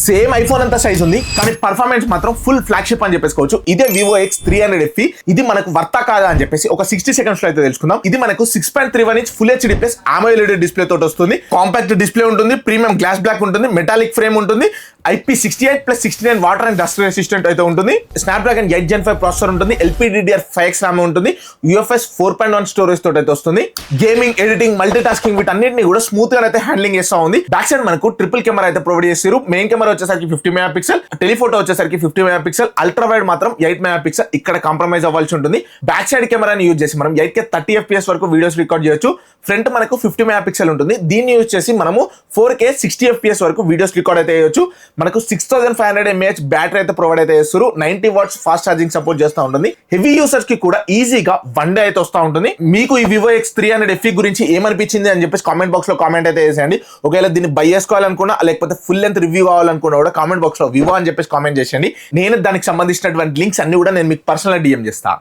Same iPhone అంత size ఉంది కానీ పర్ఫార్మెన్స్ మాత్రం ఫుల్ ఫ్లాగ్షిప్ అని చెప్పేసుకోవచ్చు. ఇదే వివో ఎక్స్ 300 FE. ఇది మనకు వర్తా కాదా అని చెప్పేసి ఒక 60 సెకండ్స్ లో అయితే తెలుసుకుందాం. ఇది మనకు 6.31 inch full HD plus AMOLED display తోటి వస్తుంది. కాంపాక్ట్ డిస్ప్లే ఉంటుంది, ప్రీమియం గ్లాస్ బ్లాక్ ఉంటుంది, మెటాలిక్ ఫ్రేమ్ ఉంటుంది, IP68+69 water and dust resistant అయితే ఉంటుంది. స్నాప్డ్రాగన్ 8 Gen 5 ప్రాసెసర్ ఉంటుంది, LPDDR5X RAM ఉంటుంది, UFS 4.1 స్టోరేజ్ తోటి అయితే వస్తుంది. గేమింగ్, ఎడిటింగ్, మల్టీ టాస్కింగ్ వీటన్నిటిని కూడా స్మూత్ గా అయితే హ్యాండ్లింగ్ చేస్తా ఉంది. బ్యాక్ సైడ్ మనకు ట్రిపుల్ కెమెరా అయితే ప్రొవైడ్ చేస్తారు. మెయిన్ కెమెరా వచ్చేసరికి 50 మెగాపిక్సెల్, టెలిఫోటో వచ్చేసరికి 50 మెగాపిక్సెల్, అల్ట్రా వైడ్ మాత్రం 8 మెగాపిక్సెల్. ఇక్కడ కాంప్రమైజ్ అవ్వాల్సి ఉంటుంది. బ్యాక్ సైడ్ కెమెరాని యూజ్ చేసి మనం 8K 30 FPS వరకు వీడియోస్ రికార్డ్ చేయొచ్చు. ఫ్రంట్ మనకు 50 మెగాపిక్సెల్ ఉంటుంది. దీన్ని యూజ్ చేసి మనము 4K 60 FPS వరకు వీడియోస్ రికార్డ్ అయితే చేయొచ్చు. మనకు 6500 mAh బ్యాటరీ అయితే ప్రొవైడ్ అయితే చేస్తారు. 90 వాట్స్ ఫాస్ట్ ఛార్జింగ్ సపోర్ట్ చేస్తూ ఉంటుంది. హెవీ యూసర్స్ కి కూడా ఈజీగా 1 డే అయితే వస్తూ ఉంటుంది. మీకు ఈ వివో ఎక్స్ 300 FE గురించి ఏమనిపించింది అని చెప్పేసి కామెంట్ బాక్స్ లో కామెంట్ అయితే చేసేయండి. ఒకవేళ దీన్ని బై చేసుకోవాలనుకున్నా లేకపోతే ఫుల్ లెంత్ రివ్యూ కావాలనుకున్నా కూడా కామెంట్ బాక్స్ లో వివో అని చెప్పేసి కామెంట్ చేసేయండి. నేను దానికి సంబంధించినటువంటి లింక్స్ అన్ని కూడా నేను మీకు పర్సనల్ DM చేస్తా.